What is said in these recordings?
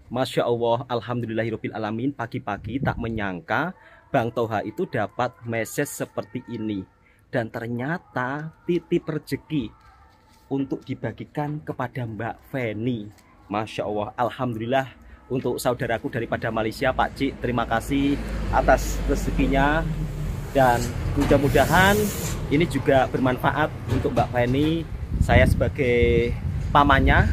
Masya Allah, alhamdulillahirabbil alamin. Pagi-pagi tak menyangka Bang Toha itu dapat message seperti ini. Dan ternyata titip rezeki untuk dibagikan kepada Mbak Feni. Masya Allah, alhamdulillah. Untuk saudaraku daripada Malaysia, Pak Cik, terima kasih atas rezekinya. Dan mudah-mudahan ini juga bermanfaat untuk Mbak Feni. Saya sebagai pamannya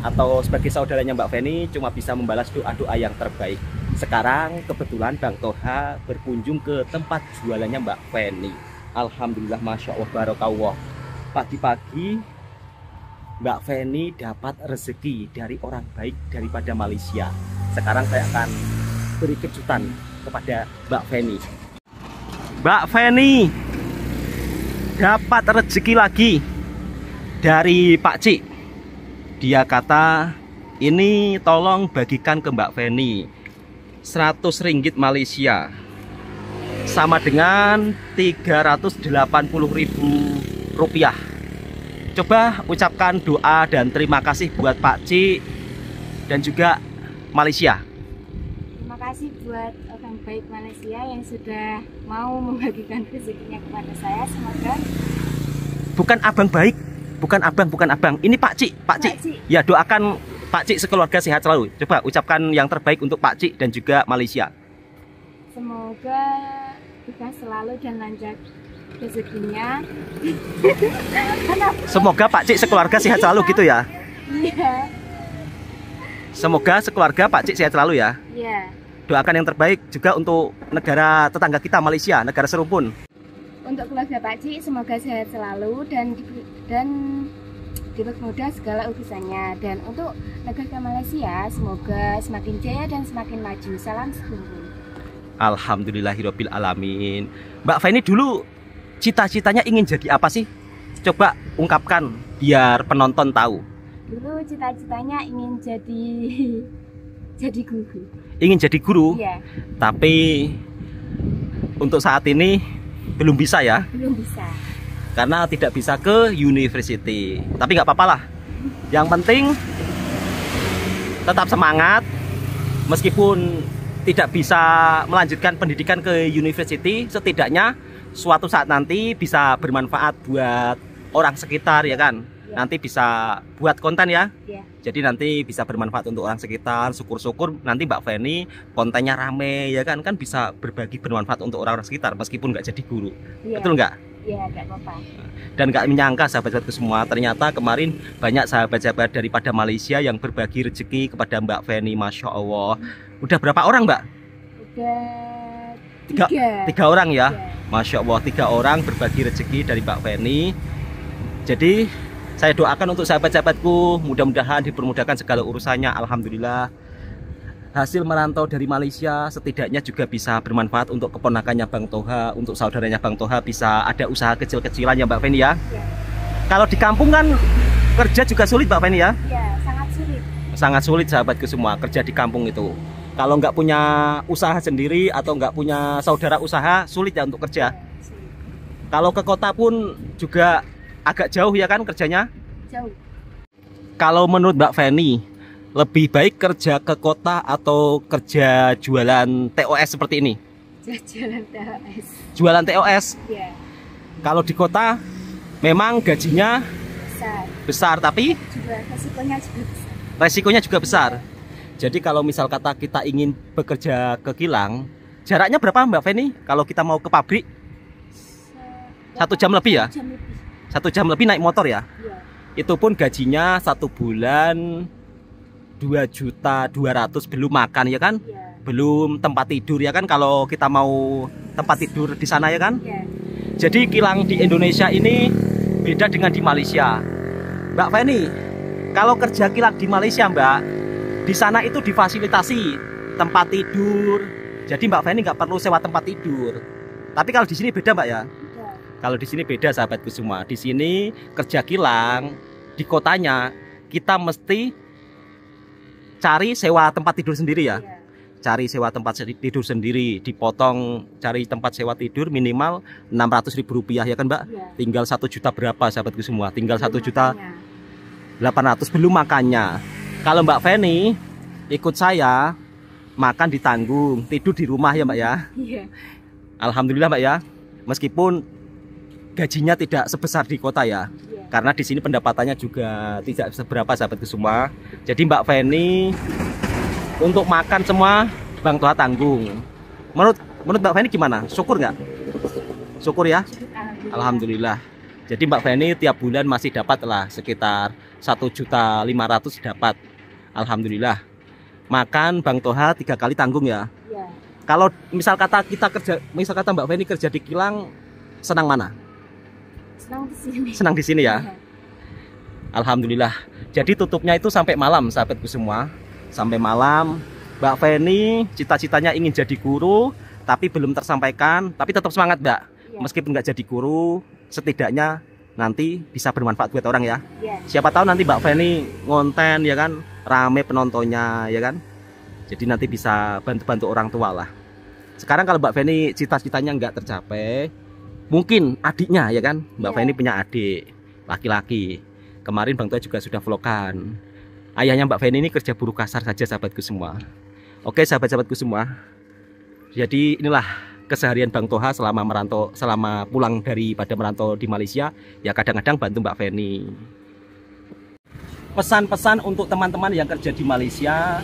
atau sebagai saudaranya Mbak Feni cuma bisa membalas doa-doa yang terbaik. Sekarang kebetulan Bang Toha berkunjung ke tempat jualannya Mbak Feni. Alhamdulillah, Masya Allah, Barokallah. Pagi-pagi Mbak Feni dapat rezeki dari orang baik daripada Malaysia. Sekarang saya akan beri kejutan kepada Mbak Feni. Mbak Feni dapat rezeki lagi dari Pak Cik. Dia kata, ini tolong bagikan ke Mbak Feni 100 ringgit Malaysia, sama dengan 380.000 rupiah. Coba ucapkan doa dan terima kasih buat Pak Cik dan juga Malaysia. Terima kasih buat orang baik Malaysia yang sudah mau membagikan rezekinya kepada saya. Semoga Bukan abang baik, bukan abang. Ini Pak Cik, Pak Cik. Ya, doakan Pak Cik sekeluarga sehat selalu. Coba ucapkan yang terbaik untuk Pak Cik dan juga Malaysia. semoga kita selalu dan lancar rezekinya. Semoga Pak Cik sekeluarga sehat selalu gitu ya. Iya. Semoga sekeluarga Pak Cik sehat selalu ya. Iya. Doakan yang terbaik juga untuk negara tetangga kita, Malaysia, negara serumpun. Untuk keluarga Pak Cik semoga sehat selalu dan dipermudah segala urusannya. Dan untuk negara Malaysia semoga semakin jaya dan semakin maju. Salam sekumpul. Alhamdulillahirabbil alamin. Mbak Feni dulu cita-citanya ingin jadi apa sih? Coba ungkapkan biar penonton tahu. Dulu cita-citanya ingin jadi guru. Ingin jadi guru? Iya. Tapi untuk saat ini belum bisa ya? Belum bisa. Karena tidak bisa ke university. Tapi nggak apa-apa lah. Yang penting tetap semangat. Meskipun tidak bisa melanjutkan pendidikan ke university, setidaknya suatu saat nanti bisa bermanfaat buat orang sekitar ya kan? Ya. Nanti bisa buat konten ya? Ya. Jadi nanti bisa bermanfaat untuk orang sekitar. Syukur-syukur nanti Mbak Feni kontennya rame ya kan? Kan bisa berbagi bermanfaat untuk orang-orang sekitar meskipun nggak jadi guru. Ya. Betul nggak? Iya, nggak apa-apa. Dan nggak menyangka sahabat-sahabatku semua, ternyata kemarin banyak sahabat-sahabat daripada Malaysia yang berbagi rezeki kepada Mbak Feni. Masya Allah. Udah berapa orang Mbak? Udah tiga orang ya. Tiga. Masya Allah, 3 orang berbagi rezeki dari Mbak Feni. Jadi saya doakan untuk sahabat-sahabatku, mudah-mudahan dipermudahkan segala urusannya. Alhamdulillah, hasil merantau dari Malaysia setidaknya juga bisa bermanfaat untuk keponakannya Bang Toha, untuk saudaranya Bang Toha bisa ada usaha kecil-kecilan ya Mbak Feni ya. Ya. Kalau di kampung kan kerja juga sulit Mbak Feni ya. Ya, sangat sulit. Sangat sulit sahabatku semua kerja di kampung itu. Kalau nggak punya usaha sendiri atau nggak punya saudara usaha, sulit ya untuk kerja. Ya, kalau ke kota pun juga agak jauh ya kan kerjanya? Jauh. Kalau menurut Mbak Feni, lebih baik kerja ke kota atau kerja jualan TOS seperti ini? Jualan TOS. Jualan TOS? Iya. Kalau di kota memang gajinya besar tapi juga resikonya juga besar. Resikonya juga besar. Ya. Jadi kalau misal kata kita ingin bekerja ke kilang, jaraknya berapa Mbak Feni? Kalau kita mau ke pabrik? 1 jam lebih ya? 1 jam lebih naik motor ya? Iya. Itu pun gajinya 1 bulan 2.200.000 belum makan ya kan? Ya. Belum tempat tidur ya kan? Kalau kita mau tempat tidur di sana ya kan? Ya. Jadi kilang di Indonesia ini beda dengan di Malaysia. Mbak Feni, kalau kerja kilang di Malaysia Mbak, di sana itu difasilitasi tempat tidur. Jadi Mbak Feni nggak perlu sewa tempat tidur. Tapi kalau di sini beda Mbak ya? Beda. Kalau di sini beda sahabatku semua. Di sini kerja kilang di kotanya kita mesti cari sewa tempat tidur sendiri ya. Iya. Cari sewa tempat tidur sendiri, dipotong cari tempat sewa tidur minimal 600.000 rupiah ya kan Mbak? Iya. Tinggal 1 juta berapa sahabatku semua? Tinggal 1.800.000 belum makannya. Kalau Mbak Feni ikut saya makan ditanggung, tidur di rumah ya Mbak ya. Iya. Alhamdulillah Mbak ya. Meskipun gajinya tidak sebesar di kota ya. Iya. Karena di sini pendapatannya juga tidak seberapa sahabatku semua. Jadi Mbak Feni untuk makan semua Bang Toha tanggung. Menurut Mbak Feni gimana? Syukur nggak? Syukur ya. Alhamdulillah. Jadi Mbak Feni tiap bulan masih dapat lah sekitar 1.500.000 dapat. Alhamdulillah. Makan Bang Toha 3 kali tanggung ya. Iya. Kalau misal kata Mbak Feni kerja di kilang, senang mana? Senang di sini. Senang di sini ya. Iya. Alhamdulillah. Jadi tutupnya itu sampai malam sahabatku semua. Sampai malam. Mbak Feni cita-citanya ingin jadi guru, tapi belum tersampaikan. Tapi tetap semangat Mbak. Iya. Meskipun nggak jadi guru, setidaknya nanti bisa bermanfaat buat orang ya. Iya. Siapa tahu nanti Mbak Feni ngonten ya kan, rame penontonnya ya kan. Jadi nanti bisa bantu-bantu orang tua lah. Sekarang kalau Mbak Feni cita-citanya nggak tercapai, mungkin adiknya ya kan. Mbak Iya. Feni punya adik laki-laki. Kemarin Bang Toha juga sudah vlogan. Ayahnya Mbak Feni ini kerja buruh kasar saja sahabatku semua. Oke sahabat-sahabatku semua. Jadi inilah keseharian Bang Toha selama pulang daripada merantau di Malaysia. Ya kadang-kadang bantu Mbak Feni. Pesan-pesan untuk teman-teman yang kerja di Malaysia,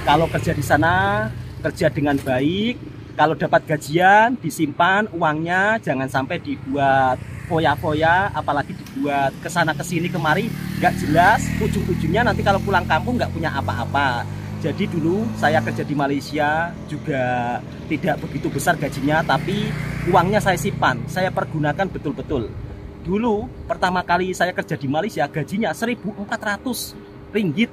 kalau kerja di sana kerja dengan baik, kalau dapat gajian disimpan uangnya, jangan sampai dibuat foya-foya, apalagi dibuat kesana kesini kemari nggak jelas, ujung-ujungnya nanti kalau pulang kampung nggak punya apa-apa. Jadi dulu saya kerja di Malaysia juga tidak begitu besar gajinya, tapi uangnya saya simpan, saya pergunakan betul-betul. Dulu pertama kali saya kerja di Malaysia gajinya 1.400 ringgit.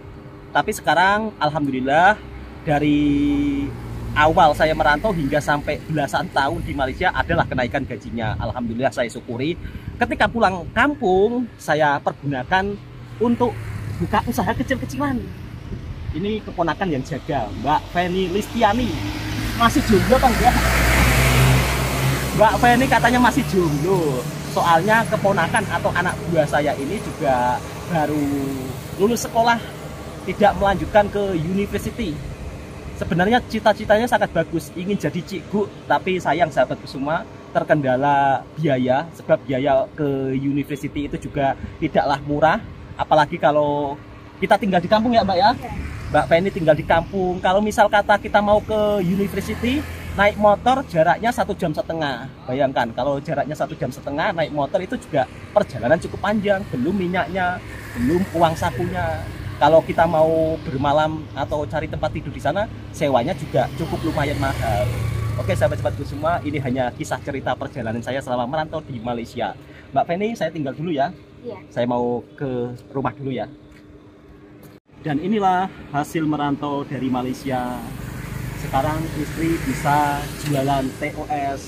Tapi sekarang alhamdulillah dari awal saya merantau hingga sampai belasan tahun di Malaysia adalah kenaikan gajinya. Alhamdulillah saya syukuri. Ketika pulang kampung saya pergunakan untuk buka usaha kecil-kecilan. Ini keponakan yang jaga, Mbak Feni Listiani. Masih jomblo kan enggak? Mbak Feni katanya masih jomblo. Soalnya keponakan atau anak buah saya ini juga baru lulus sekolah, tidak melanjutkan ke university. Sebenarnya cita-citanya sangat bagus, ingin jadi cikgu, tapi sayang sahabatku semua terkendala biaya, sebab biaya ke university itu juga tidaklah murah, apalagi kalau kita tinggal di kampung ya Mbak ya. Mbak Feni tinggal di kampung, kalau misal kata kita mau ke university naik motor jaraknya 1,5 jam. Bayangkan kalau jaraknya 1,5 jam naik motor itu juga perjalanan cukup panjang, belum minyaknya, belum uang sakunya. Kalau kita mau bermalam atau cari tempat tidur di sana, sewanya juga cukup lumayan mahal. Oke sahabat-sahabatku semua, ini hanya kisah cerita perjalanan saya selama merantau di Malaysia. Mbak Feni, saya tinggal dulu ya. Iya. Saya mau ke rumah dulu ya. Dan inilah hasil merantau dari Malaysia. Sekarang istri bisa jualan TOS.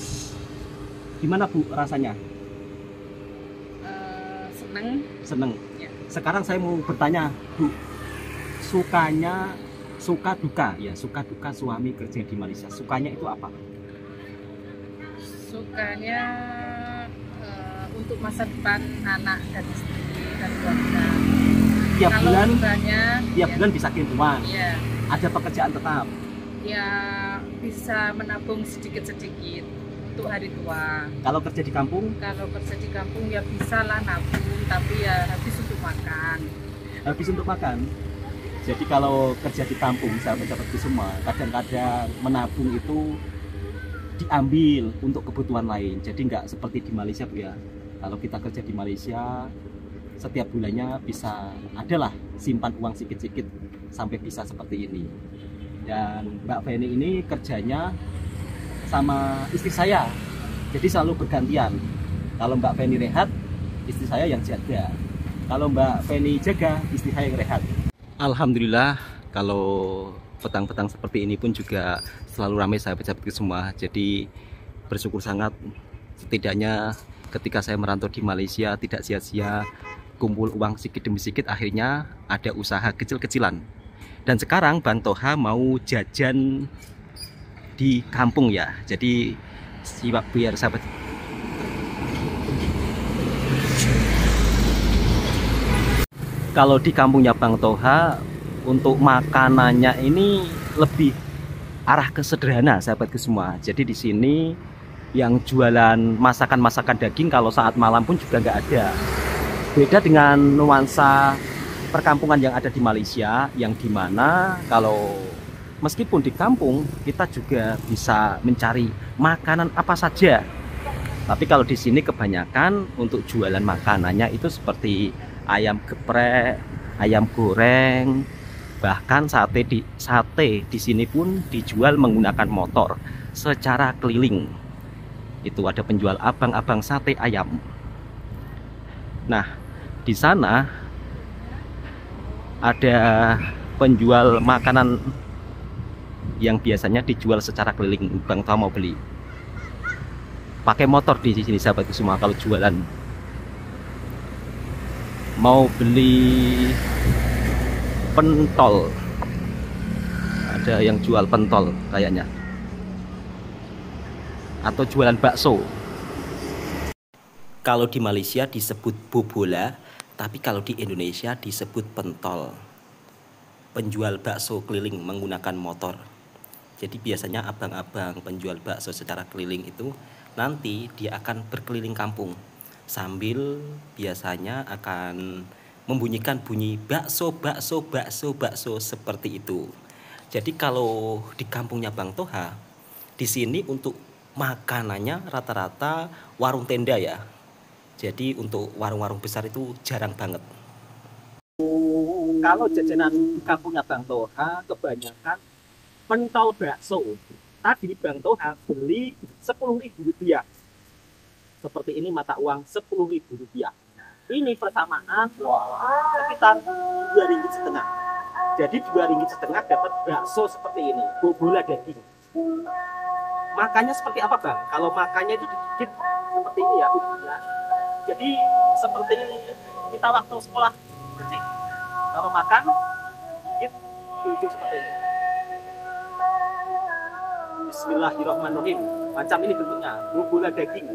Gimana Bu rasanya? Seneng. Seneng. Ya. Sekarang saya mau bertanya Bu, suka duka suami kerja di Malaysia, sukanya itu apa? Sukanya untuk masa depan anak dan istri dan keluarga. Tiap Kalau bulan dukanya, tiap bulan bisa kirim uang. ya, Ada pekerjaan tetap. ya bisa menabung sedikit-sedikit untuk hari tua. Kalau kerja di kampung Kalau kerja di kampung ya bisa lah nabung, tapi ya habis untuk makan. habis untuk makan. Jadi kalau kerja di kampung, sahabat-sahabatku semua, kadang-kadang menabung itu diambil untuk kebutuhan lain. Jadi nggak seperti di Malaysia Bu ya. Kalau kita kerja di Malaysia, setiap bulannya bisa adalah simpan uang sedikit-sedikit sampai bisa seperti ini. Dan Mbak Feni ini kerjanya sama istri saya, jadi selalu bergantian. Kalau Mbak Feni rehat, istri saya yang jaga. Kalau Mbak Feni jaga, istri saya yang rehat. Alhamdulillah, kalau petang-petang seperti ini pun juga selalu ramai sahabat-sahabatku semua. Jadi bersyukur sangat, setidaknya ketika saya merantau di Malaysia tidak sia-sia, kumpul uang sedikit demi sedikit, akhirnya ada usaha kecil-kecilan. Dan sekarang Bang Toha mau jajan di kampung ya. Jadi simak biar sahabat. Kalau di kampungnya Bang Toha untuk makanannya ini lebih arah ke sederhana sahabatku semua. Jadi di sini yang jualan masakan-masakan daging kalau saat malam pun juga nggak ada. Beda dengan nuansa perkampungan yang ada di Malaysia, yang dimana kalau meskipun di kampung kita juga bisa mencari makanan apa saja. Tapi kalau di sini kebanyakan untuk jualan makanannya itu seperti ayam geprek, ayam goreng, bahkan sate di sini pun dijual menggunakan motor secara keliling. Itu ada penjual abang-abang sate ayam. Nah, di sana ada penjual makanan yang biasanya dijual secara keliling. Bang Toha mau beli, pakai motor di sini sahabatku semua. Kalau jualan mau beli pentol, ada yang jual pentol kayaknya, atau jualan bakso. Kalau di Malaysia disebut bobola, tapi kalau di Indonesia disebut pentol. Penjual bakso keliling menggunakan motor. Jadi biasanya abang-abang penjual bakso secara keliling itu nanti dia akan berkeliling kampung sambil biasanya akan membunyikan bunyi bakso, bakso, bakso, bakso seperti itu. Jadi kalau di kampungnya Bang Toha, di sini untuk makanannya rata-rata warung tenda ya. Jadi untuk warung-warung besar itu jarang banget. Kalau jajanan di kampungnya Bang Toha kebanyakan pentol bakso. Tadi Bang Toha beli Rp10.000. Seperti ini mata uang Rp10.000. Ini persamaan sekitar Rp2,5. Jadi Rp2,5 dapat bakso seperti ini, bobola daging. Makannya seperti apa Bang? Kalau makannya itu dikit seperti ini ya. Jadi seperti kita waktu sekolah kecil, kalau makan dikit itu seperti ini. Bismillahirrahmanirrahim. Macam ini bentuknya, bobola daging.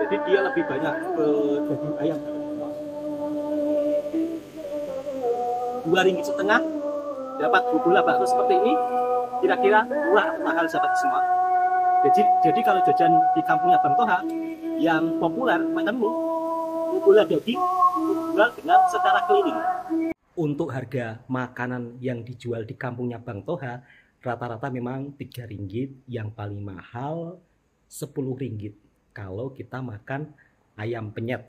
Jadi dia lebih banyak ke daging ayam. Rp2,5 dapat bobola bakso seperti ini. Kira-kira murah atau mahal sahabat semua? Jadi kalau jajan di kampungnya Bang Toha yang populer menu bobola daging dijual dengan secara keliling. Untuk harga makanan yang dijual di kampungnya Bang Toha rata-rata memang Rp3, yang paling mahal Rp10 kalau kita makan ayam penyet.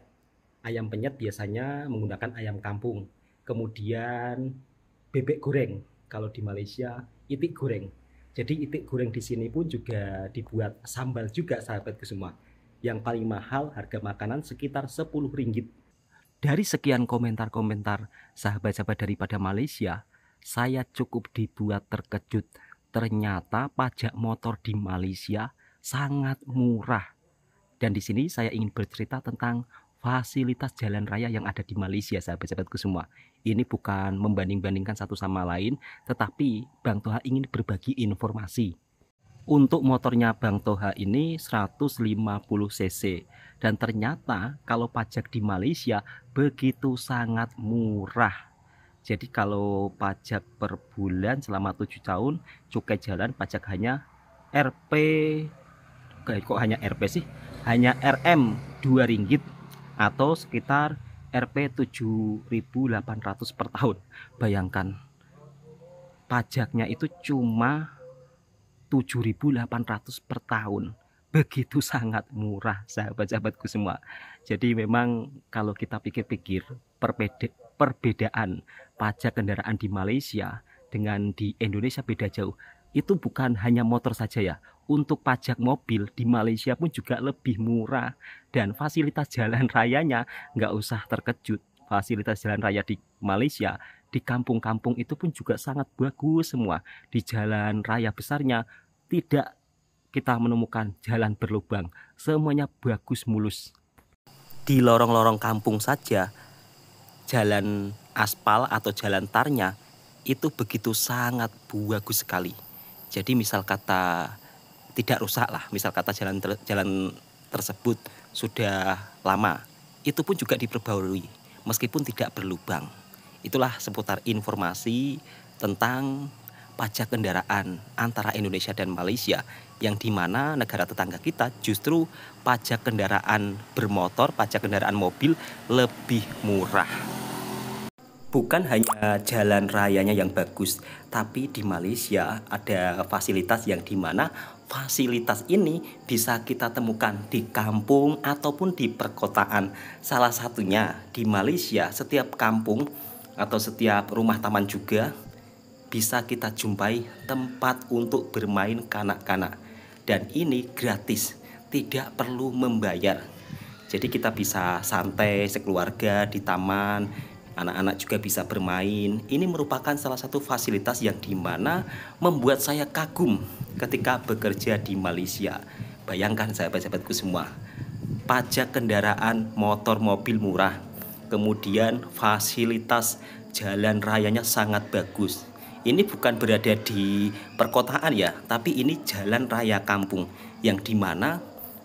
Ayam penyet biasanya menggunakan ayam kampung. Kemudian bebek goreng, kalau di Malaysia itik goreng. Jadi itik goreng di sini pun juga dibuat sambal juga sahabatku semua. Yang paling mahal harga makanan sekitar Rp10. Dari sekian komentar-komentar sahabat-sahabat daripada Malaysia, saya cukup dibuat terkejut. Ternyata pajak motor di Malaysia sangat murah. Dan di sini saya ingin bercerita tentang fasilitas jalan raya yang ada di Malaysia sahabat-sahabatku semua. Ini bukan membanding-bandingkan satu sama lain, tetapi Bang Toha ingin berbagi informasi. Untuk motornya Bang Toha ini 150 cc. Dan ternyata kalau pajak di Malaysia begitu sangat murah. Jadi kalau pajak per bulan selama 7 tahun, cukai jalan pajak hanya Rp, kok hanya Rp sih? Hanya RM Rp2 atau sekitar Rp7.800 per tahun. Bayangkan, pajaknya itu cuma Rp7.800 per tahun. Begitu sangat murah sahabat-sahabatku semua. Jadi memang kalau kita pikir-pikir perbedaan pajak kendaraan di Malaysia dengan di Indonesia beda jauh. Itu bukan hanya motor saja ya. Untuk pajak mobil di Malaysia pun juga lebih murah. Dan fasilitas jalan rayanya nggak usah terkejut. Fasilitas jalan raya di Malaysia, di kampung-kampung itu pun juga sangat bagus semua. Di jalan raya besarnya tidak kita menemukan jalan berlubang. Semuanya bagus mulus. Di lorong-lorong kampung saja, jalan aspal atau jalan tarnya itu begitu sangat bagus sekali. Jadi misal kata tidak rusak lah, misal kata jalan tersebut sudah lama, itu pun juga diperbarui meskipun tidak berlubang. Itulah seputar informasi tentang pajak kendaraan antara Indonesia dan Malaysia, yang dimana negara tetangga kita justru pajak kendaraan bermotor, pajak kendaraan mobil lebih murah. Bukan hanya jalan rayanya yang bagus, tapi di Malaysia ada fasilitas yang dimana fasilitas ini bisa kita temukan di kampung ataupun di perkotaan. Salah satunya di Malaysia, setiap kampung atau setiap rumah taman juga bisa kita jumpai tempat untuk bermain kanak-kanak, dan ini gratis, tidak perlu membayar. Jadi kita bisa santai sekeluarga di taman, anak-anak juga bisa bermain. Ini merupakan salah satu fasilitas yang dimana membuat saya kagum ketika bekerja di Malaysia. Bayangkan sahabat-sahabatku semua, pajak kendaraan motor mobil murah, kemudian fasilitas jalan rayanya sangat bagus. Ini bukan berada di perkotaan ya, tapi ini jalan raya kampung yang dimana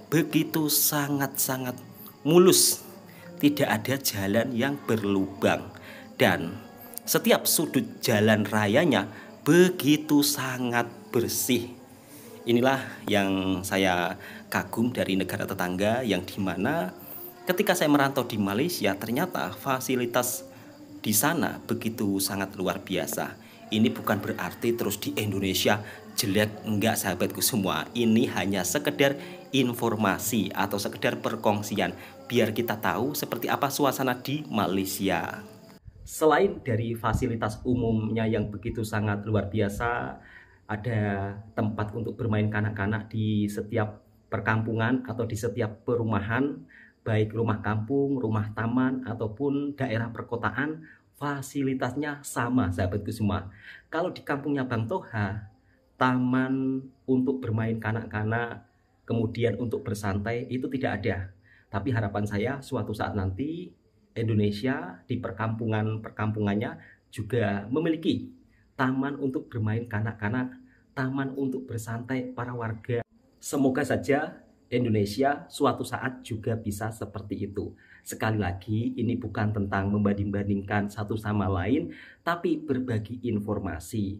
begitu sangat-sangat mulus, tidak ada jalan yang berlubang, dan setiap sudut jalan rayanya begitu sangat bersih. Inilah yang saya kagum dari negara tetangga, yang dimana ketika saya merantau di Malaysia ternyata fasilitas di sana begitu sangat luar biasa. Ini bukan berarti terus di Indonesia jelek, enggak sahabatku semua. Ini hanya sekedar informasi atau sekedar perkongsian biar kita tahu seperti apa suasana di Malaysia. Selain dari fasilitas umumnya yang begitu sangat luar biasa, ada tempat untuk bermain kanak-kanak di setiap perkampungan atau di setiap perumahan, baik rumah kampung, rumah taman ataupun daerah perkotaan. Fasilitasnya sama sahabatku semua. Kalau di kampungnya Bang Toha, taman untuk bermain kanak-kanak, kemudian untuk bersantai itu tidak ada. Tapi harapan saya suatu saat nanti Indonesia di perkampungannya juga memiliki taman untuk bermain kanak-kanak, taman untuk bersantai para warga. Semoga saja Indonesia suatu saat juga bisa seperti itu. Sekali lagi, ini bukan tentang membanding-bandingkan satu sama lain, tapi berbagi informasi.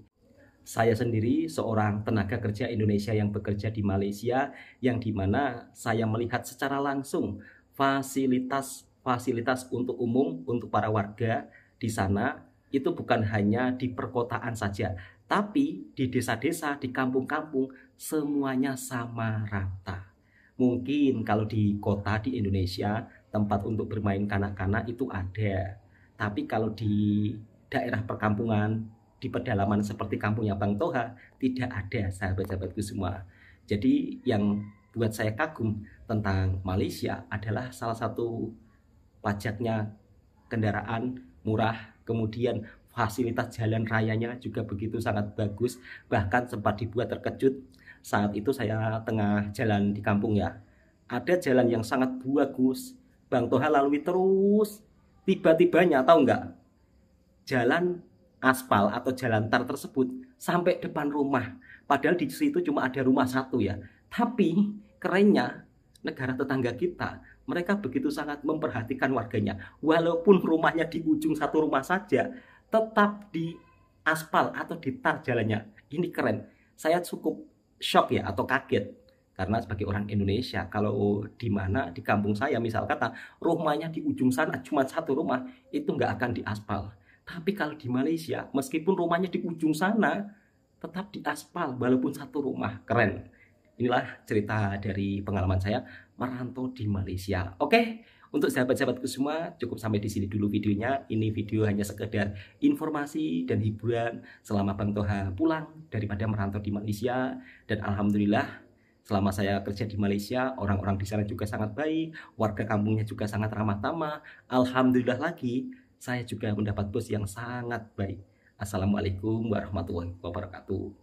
Saya sendiri seorang tenaga kerja Indonesia yang bekerja di Malaysia, yang dimana saya melihat secara langsung fasilitas untuk umum, untuk para warga di sana, itu bukan hanya di perkotaan saja, tapi di desa-desa, di kampung-kampung, semuanya sama rata. Mungkin kalau di kota di Indonesia tempat untuk bermain kanak-kanak itu ada, tapi kalau di daerah perkampungan, di pedalaman seperti kampungnya Bang Toha, tidak ada sahabat-sahabatku semua. Jadi yang buat saya kagum tentang Malaysia adalah salah satu pajaknya kendaraan murah, kemudian fasilitas jalan rayanya juga begitu sangat bagus. Bahkan sempat dibuat terkejut saat itu saya tengah jalan di kampung ya, ada jalan yang sangat bagus, Bang Toha lalui terus, tiba-tibanya tahu nggak, jalan aspal atau jalan tar tersebut sampai depan rumah. Padahal di situ cuma ada rumah satu ya. Tapi kerennya negara tetangga kita, mereka begitu sangat memperhatikan warganya. Walaupun rumahnya di ujung satu rumah saja, tetap di aspal atau di tar jalannya. Ini keren. Saya cukup shock ya atau kaget. Karena sebagai orang Indonesia, kalau di mana di kampung saya misal kata rumahnya di ujung sana cuma satu rumah, itu nggak akan diaspal. Tapi kalau di Malaysia, meskipun rumahnya di ujung sana, tetap diaspal walaupun satu rumah. Keren. Inilah cerita dari pengalaman saya merantau di Malaysia. Oke, untuk sahabat-sahabatku semua, cukup sampai di sini dulu videonya. Ini video hanya sekedar informasi dan hiburan selama Bang Toha pulang daripada merantau di Malaysia. Dan alhamdulillah, selama saya kerja di Malaysia, orang-orang di sana juga sangat baik, warga kampungnya juga sangat ramah tamah. Alhamdulillah lagi, saya juga mendapat bos yang sangat baik. Assalamualaikum warahmatullahi wabarakatuh.